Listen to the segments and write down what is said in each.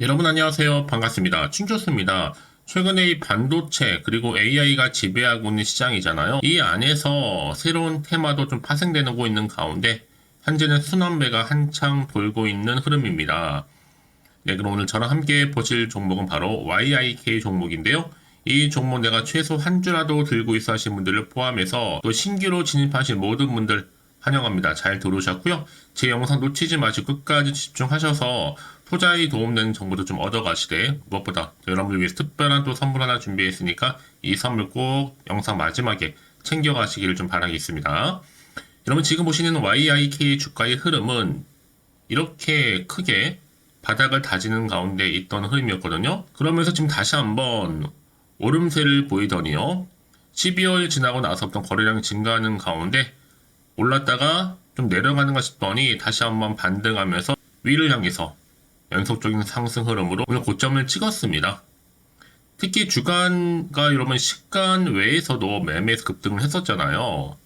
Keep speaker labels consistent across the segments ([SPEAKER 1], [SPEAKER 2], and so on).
[SPEAKER 1] 여러분 안녕하세요. 반갑습니다. 춘조스입니다. 최근에 이 반도체 그리고 AI가 지배하고 있는 시장이잖아요. 이 안에서 새로운 테마도 좀 파생되고 있는 가운데 현재는 순환매가 한창 돌고 있는 흐름입니다. 네, 그럼 오늘 저랑 함께 보실 종목은 바로 YIK 종목인데요. 이 종목 내가 최소 한 주라도 들고 있어 하신 분들을 포함해서 또 신규로 진입하신 모든 분들 환영합니다. 잘 들어오셨고요. 제 영상 놓치지 마시고 끝까지 집중하셔서 투자에 도움되는 정보도 좀 얻어가시되 무엇보다 여러분을 위해서 특별한 또 선물 하나 준비했으니까 이 선물 꼭 영상 마지막에 챙겨가시기를 좀 바라겠습니다. 여러분 지금 보시는 YIK 주가의 흐름은 이렇게 크게 바닥을 다지는 가운데 있던 흐름이었거든요. 그러면서 지금 다시 한번 오름세를 보이더니요. 12월 지나고 나서부터 거래량이 증가하는 가운데 올랐다가 좀 내려가는가 싶더니 다시 한번 반등하면서 위를 향해서 연속적인 상승 흐름으로 오늘 고점을 찍었습니다. 특히 주간과 여러분 시간 외에서도 매매에서 급등을 했었잖아요.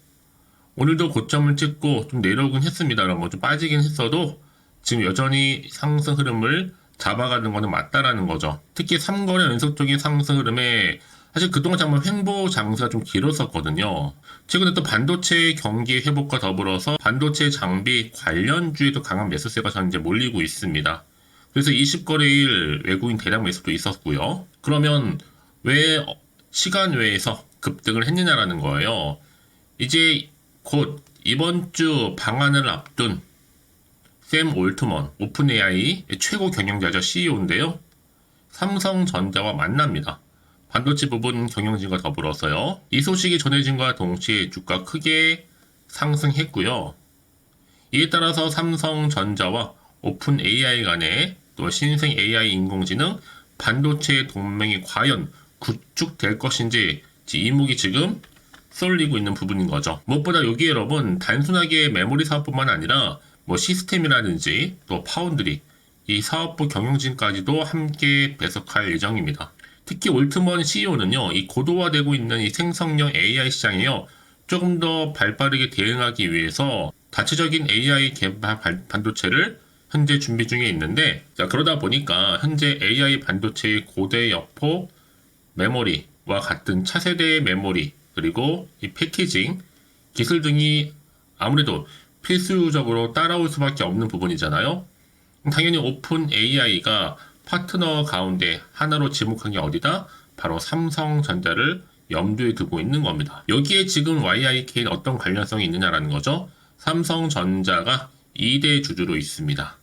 [SPEAKER 1] 오늘도 고점을 찍고 좀 내려오긴 했습니다. 여러분 좀 빠지긴 했어도 지금 여전히 상승 흐름을 잡아가는 거는 맞다라는 거죠. 특히 3거래 연속적인 상승 흐름에 사실 그동안 정말 횡보 장세가 좀 길었었거든요. 최근에 또 반도체 경기 회복과 더불어서 반도체 장비 관련주에도 강한 매수세가 현재 몰리고 있습니다. 그래서 20거래일 외국인 대량 매수도 있었고요. 그러면 왜 시간 외에서 급등을 했느냐라는 거예요. 이제 곧 이번 주 방한을 앞둔 샘 올트먼, 오픈AI 최고 경영자죠. CEO인데요. 삼성전자와 만납니다. 반도체 부분 경영진과 더불어서요. 이 소식이 전해진과 동시에 주가 크게 상승했고요. 이에 따라서 삼성전자와 오픈AI 간의 또 신생 AI 인공지능 반도체 동맹이 과연 구축될 것인지 이목이 지금 쏠리고 있는 부분인 거죠. 무엇보다 여기 여러분 단순하게 메모리 사업뿐만 아니라 뭐 시스템이라든지 또 파운드리 이 사업부 경영진까지도 함께 배석할 예정입니다. 특히 올트먼 CEO는요, 이 고도화되고 있는 이 생성형 AI 시장에요, 조금 더 발빠르게 대응하기 위해서 다체적인 AI 개발 반도체를 현재 준비 중에 있는데, 자, 그러다 보니까 현재 AI 반도체의 고대 여포 메모리와 같은 차세대의 메모리, 그리고 이 패키징, 기술 등이 아무래도 필수적으로 따라올 수밖에 없는 부분이잖아요. 당연히 오픈 AI가 파트너 가운데 하나로 지목한 게 어디다? 바로 삼성전자를 염두에 두고 있는 겁니다. 여기에 지금 YIK는 어떤 관련성이 있느냐라는 거죠. 삼성전자가 2대 주주로 있습니다.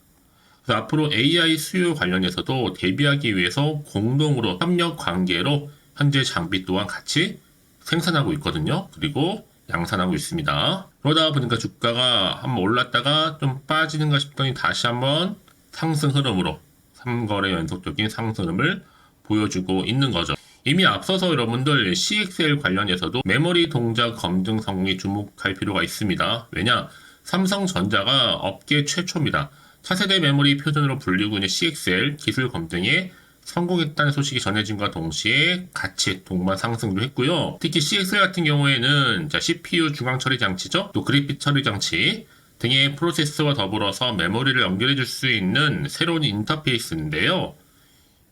[SPEAKER 1] 그래서 앞으로 AI 수요 관련해서도 대비하기 위해서 공동으로 협력 관계로 현재 장비 또한 같이 생산하고 있거든요. 그리고 양산하고 있습니다. 그러다 보니까 주가가 한번 올랐다가 좀 빠지는가 싶더니 다시 한번 상승 흐름으로 3거래 연속적인 상승 흐름을 보여주고 있는 거죠. 이미 앞서서 여러분들 CXL 관련해서도 메모리 동작 검증 성공에 주목할 필요가 있습니다. 왜냐? 삼성전자가 업계 최초입니다. 차세대 메모리 표준으로 불리고 있는 CXL 기술 검증에 성공했다는 소식이 전해진과 동시에 같이 동반 상승도 했고요. 특히 CXL 같은 경우에는 CPU 중앙 처리 장치죠. 또 그래픽 처리 장치 등의 프로세스와 더불어서 메모리를 연결해 줄 수 있는 새로운 인터페이스인데요.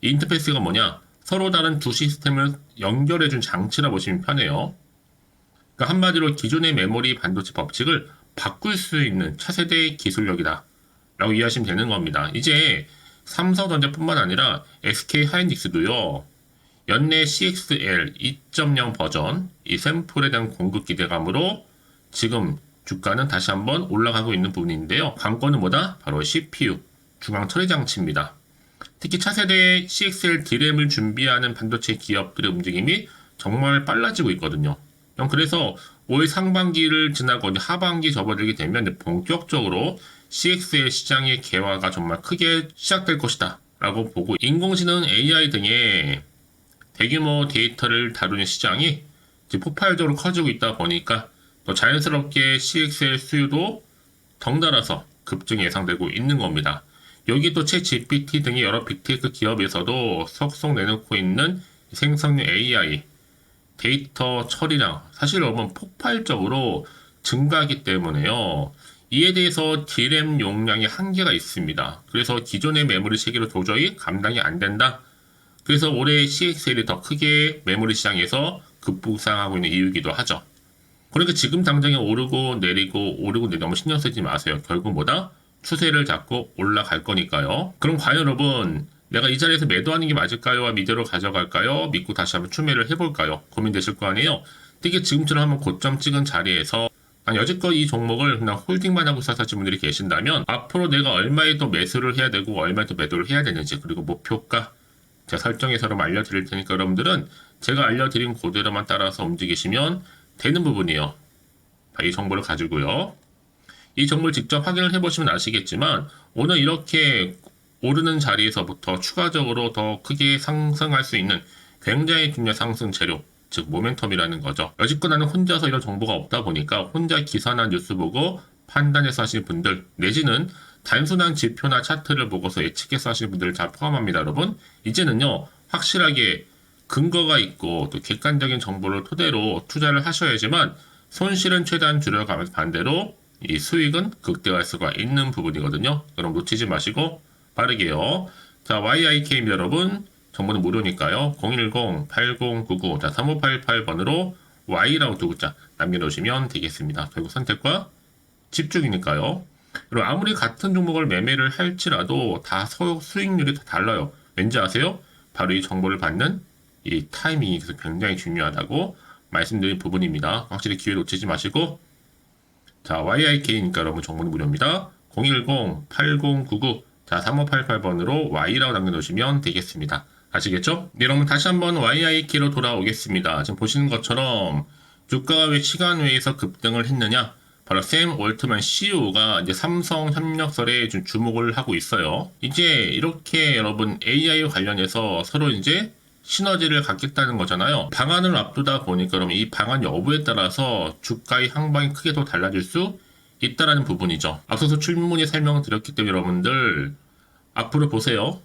[SPEAKER 1] 이 인터페이스가 뭐냐? 서로 다른 두 시스템을 연결해 준 장치라 보시면 편해요. 그러니까 한마디로 기존의 메모리 반도체 법칙을 바꿀 수 있는 차세대의 기술력이다 라고 이해하시면 되는 겁니다. 이제 삼성전자뿐만 아니라 SK 하이닉스도요. 연내 CXL 2.0 버전 이 샘플에 대한 공급 기대감으로 지금 주가는 다시 한번 올라가고 있는 부분인데요. 관건은 뭐다? 바로 CPU, 중앙 처리 장치입니다. 특히 차세대 CXL D램을 준비하는 반도체 기업들의 움직임이 정말 빨라지고 있거든요. 그래서 올 상반기를 지나고 하반기 접어들게 되면 본격적으로 CXL 시장의 개화가 정말 크게 시작될 것이다 라고 보고 인공지능 AI 등의 대규모 데이터를 다루는 시장이 폭발적으로 커지고 있다 보니까 또 자연스럽게 CXL 수요도 덩달아서 급증 예상되고 있는 겁니다. 여기 또 챗GPT 등의 여러 빅테크 기업에서도 속속 내놓고 있는 생성형 AI 데이터 처리량 사실 여러분 폭발적으로 증가하기 때문에요. 이에 대해서 DRAM 용량이 한계가 있습니다. 그래서 기존의 메모리 체계로 도저히 감당이 안 된다. 그래서 올해 CXL이 더 크게 메모리 시장에서 급부상하고 있는 이유이기도 하죠. 그러니까 지금 당장에 오르고 내리고 너무 신경 쓰지 마세요. 결국 뭐다? 추세를 잡고 올라갈 거니까요. 그럼 과연 여러분, 내가 이 자리에서 매도하는 게 맞을까요? 미대로 가져갈까요? 믿고 다시 한번 추매를 해볼까요? 고민되실 거 아니에요? 특히 지금처럼 한번 고점 찍은 자리에서 여지껏 이 종목을 그냥 홀딩만 하고 있었던 분들이 계신다면 앞으로 내가 얼마에 더 매수를 해야 되고 얼마에 더 매도를 해야 되는지, 그리고 목표가 제가 설정해서 알려드릴 테니까 여러분들은 제가 알려드린 그대로만 따라서 움직이시면 되는 부분이에요. 이 정보를 가지고요. 이 정보를 직접 확인을 해보시면 아시겠지만 오늘 이렇게 오르는 자리에서부터 추가적으로 더 크게 상승할 수 있는 굉장히 중요한 상승 재료, 즉 모멘텀이라는 거죠. 여지껏 나는 혼자서 이런 정보가 없다 보니까 혼자 기사나 뉴스 보고 판단해서 하시는 분들, 내지는 단순한 지표나 차트를 보고서 예측해서 하시는 분들을 다 포함합니다. 여러분, 이제는요 확실하게 근거가 있고 또 객관적인 정보를 토대로 투자를 하셔야지만 손실은 최대한 줄여가면서 반대로 이 수익은 극대화할 수가 있는 부분이거든요. 그럼 놓치지 마시고 빠르게요. 자, YIK입니다, 여러분. 정보는 무료니까요. 010-8099, 자, 3588번으로 Y라고 두 글자 남겨놓으시면 되겠습니다. 결국 선택과 집중이니까요. 그리고 아무리 같은 종목을 매매를 할지라도 다 수익률이 다 달라요. 왠지 아세요? 바로 이 정보를 받는 이 타이밍이 굉장히 중요하다고 말씀드린 부분입니다. 확실히 기회 놓치지 마시고, 자, YIK니까 여러분 정보는 무료입니다. 010-8099, 자, 3588번으로 Y라고 남겨놓으시면 되겠습니다. 아시겠죠? 네, 여러분 다시 한번 YIK로 돌아오겠습니다. 지금 보시는 것처럼 주가가 왜 시간 외에서 급등을 했느냐? 바로 샘 올트만 CEO가 이제 삼성 협력설에 좀 주목을 하고 있어요. 이제 이렇게 여러분 AI와 관련해서 서로 이제 시너지를 갖겠다는 거잖아요. 방안을 앞두다 보니까 그럼 이 방안 여부에 따라서 주가의 향방이 크게 더 달라질 수 있다라는 부분이죠. 앞서서 출문에 설명드렸기 때문에 여러분들 앞으로 보세요.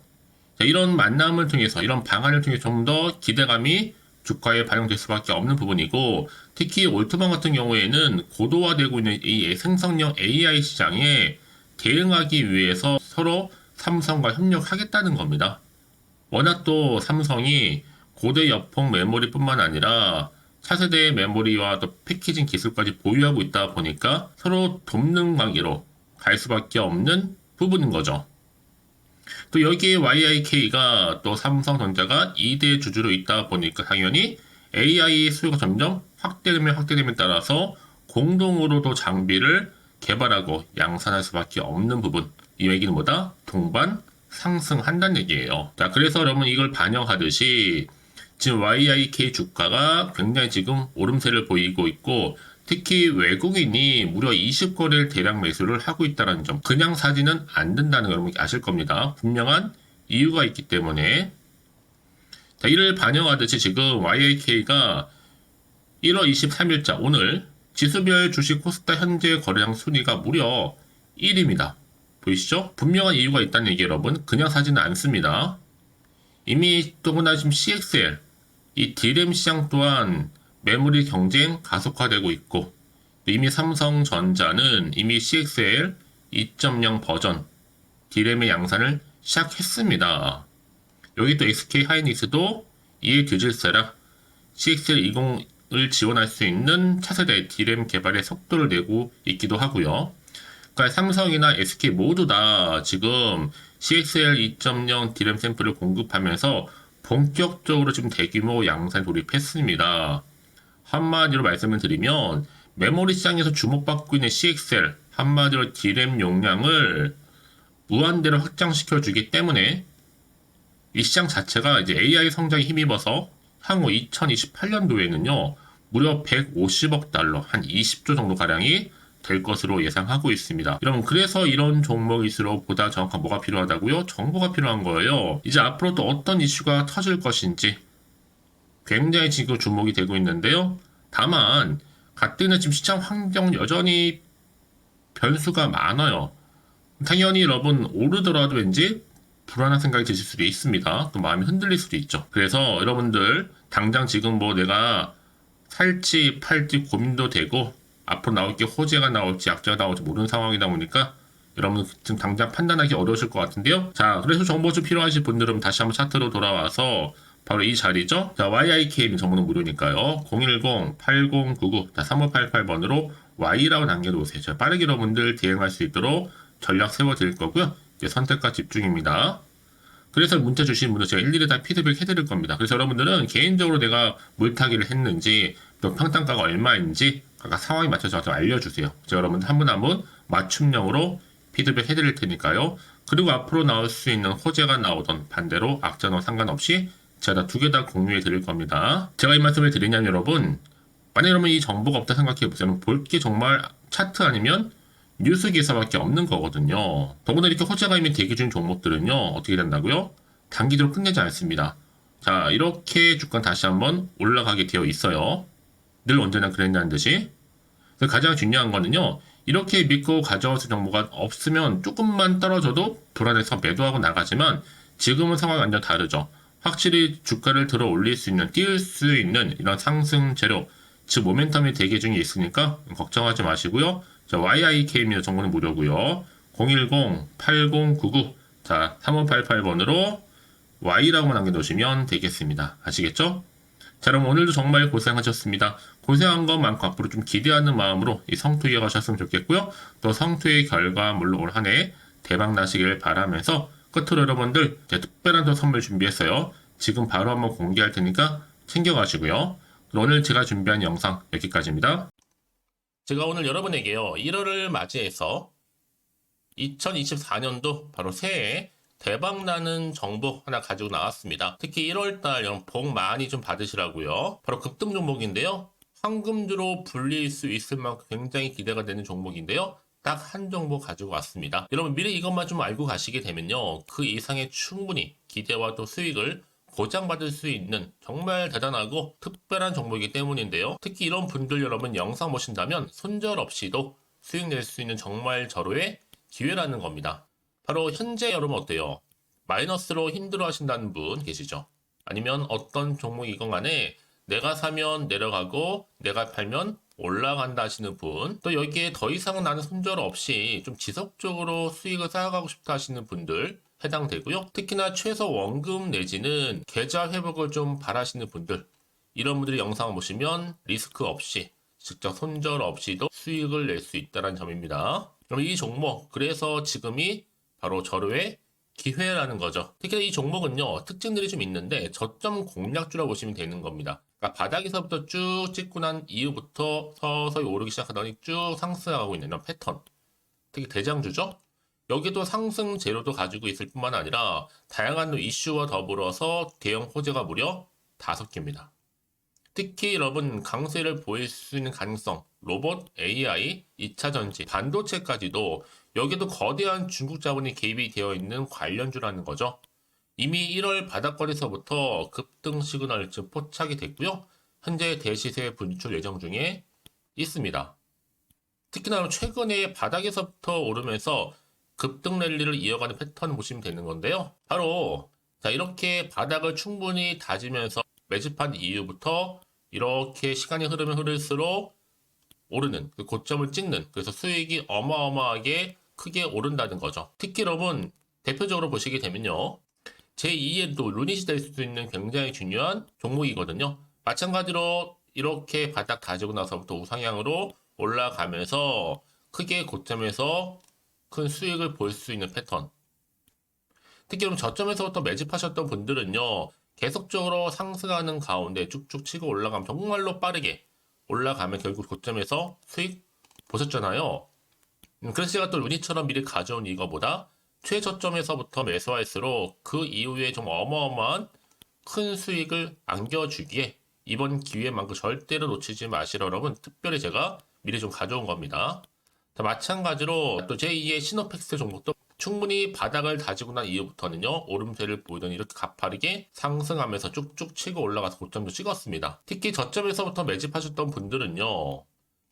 [SPEAKER 1] 자, 이런 만남을 통해서 이런 방안을 통해 좀 더 기대감이 주가에 반영될 수밖에 없는 부분이고, 특히 올트만 같은 경우에는 고도화되고 있는 이 생성형 AI 시장에 대응하기 위해서 서로 삼성과 협력하겠다는 겁니다. 워낙 또 삼성이 고대 여폭 메모리뿐만 아니라 차세대 메모리와 또 패키징 기술까지 보유하고 있다 보니까 서로 돕는 관계로 갈 수밖에 없는 부분인 거죠. 또 여기에 YIK가 또 삼성전자가 2대 주주로 있다 보니까 당연히 AI 수요가 점점 확대됨에 따라서 공동으로도 장비를 개발하고 양산할 수밖에 없는 부분. 이 얘기는 뭐다? 동반 상승한다는 얘기예요. 자, 그래서 여러분 이걸 반영하듯이 지금 YIK 주가가 굉장히 지금 오름세를 보이고 있고, 특히 외국인이 무려 20거래를 대량 매수를 하고 있다는 점, 그냥 사지는 안 된다는 걸 여러분 아실 겁니다. 분명한 이유가 있기 때문에. 자, 이를 반영하듯이 지금 YIK가 1월 23일자 오늘 지수별 주식 코스닥 현재 거래량 순위가 무려 1위입니다. 보이시죠? 분명한 이유가 있다는 얘기 여러분. 그냥 사지는 않습니다. 이미 또구나 지금 CXL, 이 DRAM 시장 또한 메모리 경쟁 가속화되고 있고, 이미 삼성전자는 이미 CXL 2.0 버전 DRAM의 양산을 시작했습니다. 여기 또 SK 하이닉스도 이에 뒤질세라 CXL 20을 지원할 수 있는 차세대 DRAM 개발에 속도를 내고 있기도 하고요. 그러니까 삼성이나 SK 모두 다 지금 CXL 2.0 DRAM 샘플을 공급하면서 본격적으로 지금 대규모 양산 돌입했습니다. 한마디로 말씀을 드리면 메모리 시장에서 주목받고 있는 CXL, 한마디로 DRAM 용량을 무한대로 확장시켜 주기 때문에 이 시장 자체가 이제 AI 성장에 힘입어서 향후 2028년도에는요 무려 150억 달러, 한 20조 정도 가량이 될 것으로 예상하고 있습니다. 여러분, 그래서 이런 종목일수록 보다 정확한 뭐가 필요하다고요? 정보가 필요한 거예요. 이제 앞으로 또 어떤 이슈가 터질 것인지 굉장히 지금 주목이 되고 있는데요. 다만 가뜩이나 지금 시장 환경 여전히 변수가 많아요. 당연히 여러분 오르더라도 왠지 불안한 생각이 드실 수도 있습니다. 또 마음이 흔들릴 수도 있죠. 그래서 여러분들 당장 지금 뭐 내가 살지 팔지 고민도 되고 앞으로 나올 게 호재가 나올지 약재가 나올지 모르는 상황이다 보니까 여러분 지금 당장 판단하기 어려우실 것 같은데요. 자, 그래서 정보 좀 필요하신 분들은 다시 한번 차트로 돌아와서 바로 이 자리죠. 자, YIKM 정보는 무료니까요. 010-8099 3588번으로 Y라고 남겨놓으세요. 자, 빠르게 여러분들 대응할 수 있도록 전략 세워드릴 거고요. 이제 선택과 집중입니다. 그래서 문자 주신 분들 제가 일일이 다 피드백 해드릴 겁니다. 그래서 여러분들은 개인적으로 내가 물타기를 했는지 또 평단가가 얼마인지 각각 상황에 맞춰서 좀 알려주세요. 제가 여러분들 한 분 한 분 맞춤형으로 피드백 해드릴 테니까요. 그리고 앞으로 나올 수 있는 호재가 나오던 반대로 악재나 상관없이 제가 두 개 다 공유해 드릴 겁니다. 제가 이 말씀을 드리냐면 여러분, 만약 여러분 이 정보가 없다 생각해 보세요. 볼 게 정말 차트 아니면 뉴스 기사밖에 없는 거거든요. 더구나 이렇게 호재가 있는 대기 중 종목들은요, 어떻게 된다고요? 단기적으로 끝내지 않습니다. 자, 이렇게 주가 다시 한번 올라가게 되어 있어요. 늘 언제나 그랬냐는 듯이. 가장 중요한 거는요, 이렇게 믿고 가져와서 정보가 없으면 조금만 떨어져도 불안해서 매도하고 나가지만 지금은 상황이 완전 다르죠. 확실히 주가를 들어 올릴 수 있는, 띄울 수 있는 이런 상승 재료, 즉 모멘텀이 대기 중에 있으니까 걱정하지 마시고요. 자, YIK입니다. 정보는 무료고요. 010-8099 자, 3588번으로 Y라고만 남겨놓으시면 되겠습니다. 아시겠죠? 자, 그럼 오늘도 정말 고생하셨습니다. 고생한 것만큼 앞으로 좀 기대하는 마음으로 이 성투 이어가셨으면 좋겠고요. 또 성투의 결과물로 올 한 해 대박 나시길 바라면서 끝으로 여러분들 제가 특별한 또 선물 준비했어요. 지금 바로 한번 공개할 테니까 챙겨가시고요. 오늘 제가 준비한 영상 여기까지입니다. 제가 오늘 여러분에게요, 1월을 맞이해서 2024년도 바로 새해 대박나는 정보 하나 가지고 나왔습니다. 특히 1월달 복 많이 좀 받으시라고요. 바로 급등 종목인데요. 황금주로 불릴 수 있을 만큼 굉장히 기대가 되는 종목인데요. 딱 한 종목 가지고 왔습니다. 여러분 미리 이것만 좀 알고 가시게 되면요, 그 이상의 충분히 기대와 또 수익을 보장받을 수 있는 정말 대단하고 특별한 종목이기 때문인데요. 특히 이런 분들 여러분 영상 보신다면 손절없이도 수익 낼 수 있는 정말 절호의 기회라는 겁니다. 바로 현재 여러분 어때요? 마이너스로 힘들어 하신다는 분 계시죠? 아니면 어떤 종목이건 간에 내가 사면 내려가고 내가 팔면 올라간다 하시는 분, 또 여기에 더 이상 나는 손절 없이 좀 지속적으로 수익을 쌓아가고 싶다 하시는 분들 해당되고요. 특히나 최소 원금 내지는 계좌 회복을 좀 바라시는 분들, 이런 분들이 영상을 보시면 리스크 없이 직접 손절 없이도 수익을 낼 수 있다는 점입니다. 그럼 이 종목, 그래서 지금이 바로 절호의 기회라는 거죠. 특히 이 종목은요, 특징들이 좀 있는데 저점 공략주라고 보시면 되는 겁니다. 그러니까 바닥에서부터 쭉 찍고 난 이후부터 서서히 오르기 시작하더니 쭉 상승하고 있는 이런 패턴. 특히 대장주죠. 여기도 상승 재료도 가지고 있을 뿐만 아니라 다양한 이슈와 더불어서 대형 호재가 무려 5개입니다. 특히 여러분 강세를 보일 수 있는 가능성, 로봇, AI, 2차 전지, 반도체까지도 여기도 거대한 중국 자본이 개입이 되어 있는 관련주라는 거죠. 이미 1월 바닥권에서부터 급등 시그널 즉 포착이 됐고요. 현재 대시세 분출 예정 중에 있습니다. 특히나 최근에 바닥에서부터 오르면서 급등 랠리를 이어가는 패턴을 보시면 되는 건데요. 바로 자, 이렇게 바닥을 충분히 다지면서 매집한 이후부터 이렇게 시간이 흐르면 흐를수록 오르는 그 고점을 찍는, 그래서 수익이 어마어마하게 크게 오른다는 거죠. 특히 여러분 대표적으로 보시게 되면요, 제2의 또 루닛이 될 수도 있는 굉장히 중요한 종목이거든요. 마찬가지로 이렇게 바닥 다지고 나서부터 우상향으로 올라가면서 크게 고점에서 큰 수익을 볼 수 있는 패턴. 특히 그럼 저점에서부터 매집하셨던 분들은요, 계속적으로 상승하는 가운데 쭉쭉 치고 올라가면 정말로 빠르게 올라가면 결국 고점에서 수익 보셨잖아요. 그래서 제가 또 루닛처럼 미리 가져온 이거보다 최저점에서부터 매수할수록 그 이후에 좀 어마어마한 큰 수익을 안겨주기에 이번 기회만큼 절대로 놓치지 마시라 여러분, 특별히 제가 미리 좀 가져온 겁니다. 자, 마찬가지로 또 제2의 시노팩스 종목도 충분히 바닥을 다지고 난 이후부터는요, 오름세를 보이더니 이렇게 가파르게 상승하면서 쭉쭉 치고 올라가서 고점도 찍었습니다. 특히 저점에서부터 매집하셨던 분들은요,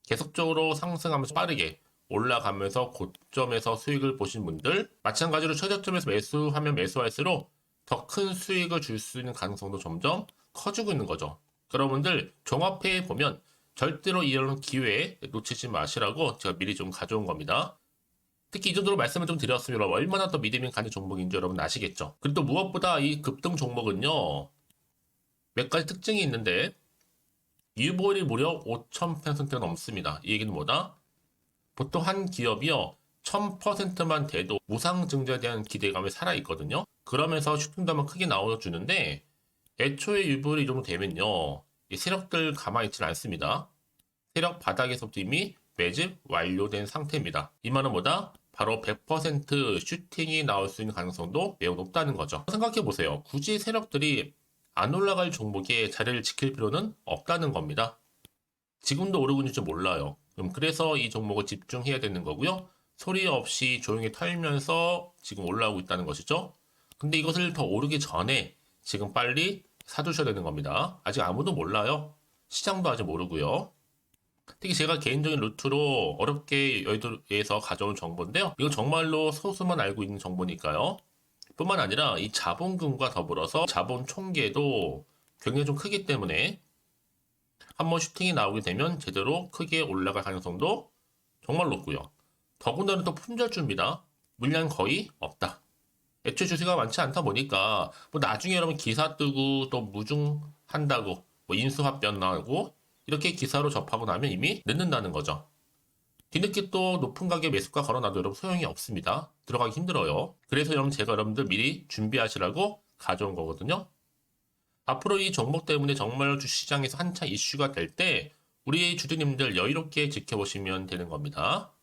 [SPEAKER 1] 계속적으로 상승하면서 빠르게 올라가면서 고점에서 수익을 보신 분들, 마찬가지로 최저점에서 매수하면 매수할수록 더 큰 수익을 줄 수 있는 가능성도 점점 커지고 있는 거죠. 여러분들 종합해 보면 절대로 이런 기회 놓치지 마시라고 제가 미리 좀 가져온 겁니다. 특히 이 정도로 말씀을 좀 드렸으면 얼마나 더 믿음이 가는 종목인지 여러분 아시겠죠? 그리고 또 무엇보다 이 급등 종목은요, 몇 가지 특징이 있는데, 유보율이 무려 5000%가 넘습니다. 이 얘기는 뭐다? 보통 한 기업이요, 1000%만 돼도 무상증자에 대한 기대감이 살아있거든요. 그러면서 슈팅도 크게 나와주는데, 애초에 유보율이 이 정도 되면요, 이 세력들 가만히 있지 않습니다. 세력 바닥에서부터 이미 매집 완료된 상태입니다. 이 말은 뭐다? 바로 100% 슈팅이 나올 수 있는 가능성도 매우 높다는 거죠. 생각해보세요. 굳이 세력들이 안 올라갈 종목에 자리를 지킬 필요는 없다는 겁니다. 지금도 오르고 있는지 몰라요. 그래서 이 종목을 집중해야 되는 거고요. 소리 없이 조용히 털면서 지금 올라오고 있다는 것이죠. 근데 이것을 더 오르기 전에 지금 빨리 사두셔야 되는 겁니다. 아직 아무도 몰라요. 시장도 아직 모르고요. 특히 제가 개인적인 루트로 어렵게 여의도에서 가져온 정보인데요. 이건 정말로 소수만 알고 있는 정보니까요. 뿐만 아니라 이 자본금과 더불어서 자본 총계도 굉장히 좀 크기 때문에 한번 슈팅이 나오게 되면 제대로 크게 올라갈 가능성도 정말 높고요. 더군다나 또 품절주입니다. 물량 거의 없다. 애초에 주식가 많지 않다 보니까 뭐 나중에 여러분 기사 뜨고 또 무중한다고 뭐 인수합병 나오고 이렇게 기사로 접하고 나면 이미 늦는다는 거죠. 뒤늦게 또 높은 가격에 매수가 걸어놔도 여러분 소용이 없습니다. 들어가기 힘들어요. 그래서 여러분 제가 여러분들 미리 준비하시라고 가져온 거거든요. 앞으로 이 종목 때문에 정말 주시장에서 한창 이슈가 될 때 우리 주주님들 여유롭게 지켜보시면 되는 겁니다.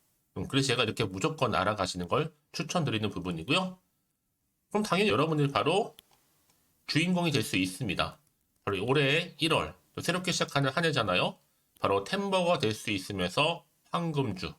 [SPEAKER 1] 그래서 제가 이렇게 무조건 알아가시는 걸 추천드리는 부분이고요. 그럼 당연히 여러분들이 바로 주인공이 될 수 있습니다. 바로 올해 1월 새롭게 시작하는 한 해잖아요. 바로 템버가 될 수 있으면서 황금주,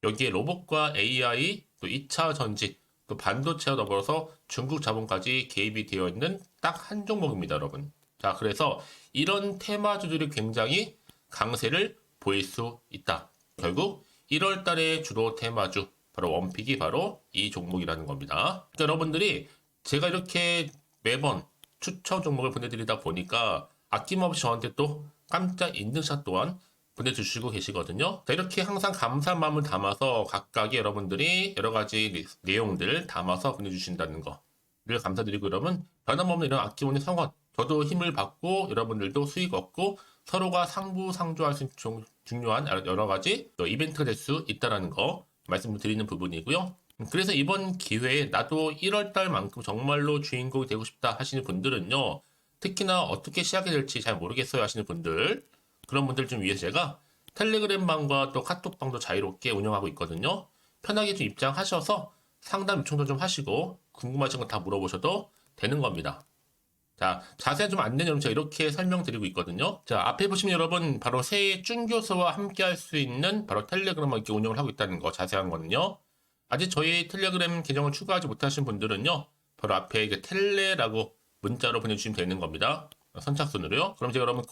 [SPEAKER 1] 여기에 로봇과 AI, 또 2차 전지, 또 반도체와 더불어서 중국 자본까지 개입이 되어 있는 딱 한 종목입니다, 여러분. 자, 그래서 이런 테마주들이 굉장히 강세를 보일 수 있다. 결국 1월 달에 주로 테마주, 바로 원픽이 바로 이 종목이라는 겁니다. 그러니까 여러분들이 제가 이렇게 매번 추천 종목을 보내드리다 보니까 아낌없이 저한테 또 깜짝 인증샷 또한 보내주시고 계시거든요. 이렇게 항상 감사한 마음을 담아서 각각의 여러분들이 여러 가지 내용들 담아서 보내주신다는 거를 감사드리고, 여러분 변함없는 이런 아낌없는 성원, 저도 힘을 받고 여러분들도 수익 얻고 서로가 상부상조할 수 있는 중요한 여러 가지 이벤트가 될 수 있다는 거 말씀드리는 부분이고요. 그래서 이번 기회에 나도 1월달만큼 정말로 주인공이 되고 싶다 하시는 분들은요, 특히나 어떻게 시작이 될지 잘 모르겠어요 하시는 분들, 그런 분들 좀 위해서 제가 텔레그램방과 또 카톡방도 자유롭게 운영하고 있거든요. 편하게 좀 입장하셔서 상담 요청도 좀 하시고 궁금하신 거 다 물어보셔도 되는 겁니다. 자, 자세한 좀 안내는 제가 이렇게 설명드리고 있거든요. 자, 앞에 보시면 여러분 바로 새해 쭌교수와 함께 할 수 있는 바로 텔레그램을 이렇게 운영을 하고 있다는 거, 자세한 거는요. 아직 저희 텔레그램 계정을 추가하지 못하신 분들은요, 바로 앞에 이게 텔레라고 문자로 보내주시면 되는 겁니다. 선착순으로요. 그럼 제가 여러분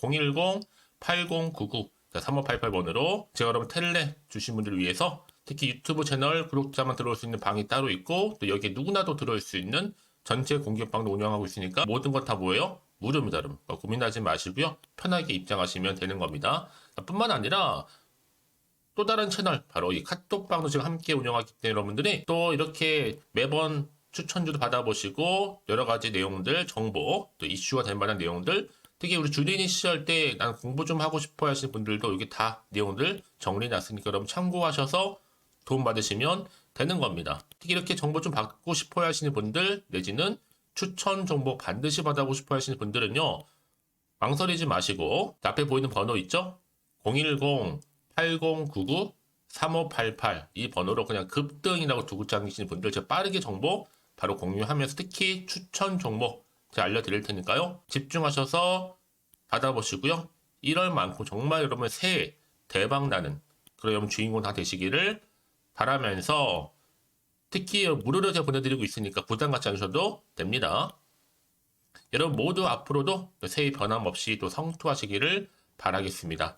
[SPEAKER 1] 010-8099-3588번으로 제가 여러분 텔레 주신 분들을 위해서 특히 유튜브 채널 구독자만 들어올 수 있는 방이 따로 있고, 또 여기에 누구나도 들어올 수 있는 전체 공개방도 운영하고 있으니까 모든 것 다 뭐예요? 무료입니다, 여러분. 고민하지 마시고요. 편하게 입장하시면 되는 겁니다. 뿐만 아니라 또 다른 채널, 바로 이 카톡방도 지금 함께 운영하기 때문에 여러분들이 또 이렇게 매번 추천주도 받아보시고 여러 가지 내용들, 정보, 또 이슈가 될 만한 내용들, 특히 우리 주린이 시절 때 난 공부 좀 하고 싶어 하시는 분들도 여기 다 내용들 정리해놨으니까 여러분 참고하셔서 도움 받으시면 되는 겁니다. 특히 이렇게 정보 좀 받고 싶어 하시는 분들, 내지는 추천 정보 반드시 받아보고 싶어 하시는 분들은요, 망설이지 마시고 앞에 보이는 번호 있죠? 010-8099-3588 이 번호로 그냥 급등이라고 두고 당기시는 분들 제가 빠르게 정보 바로 공유하면서 특히 추천 종목 제가 알려드릴 테니까요. 집중하셔서 받아보시고요. 1월만큼 정말 여러분 새해 대박나는 그런 여러분 주인공 다 되시기를 바라면서, 특히 무료로 제가 보내드리고 있으니까 부담 갖지 않으셔도 됩니다. 여러분 모두 앞으로도 새해 변함없이 또 성투하시기를 바라겠습니다.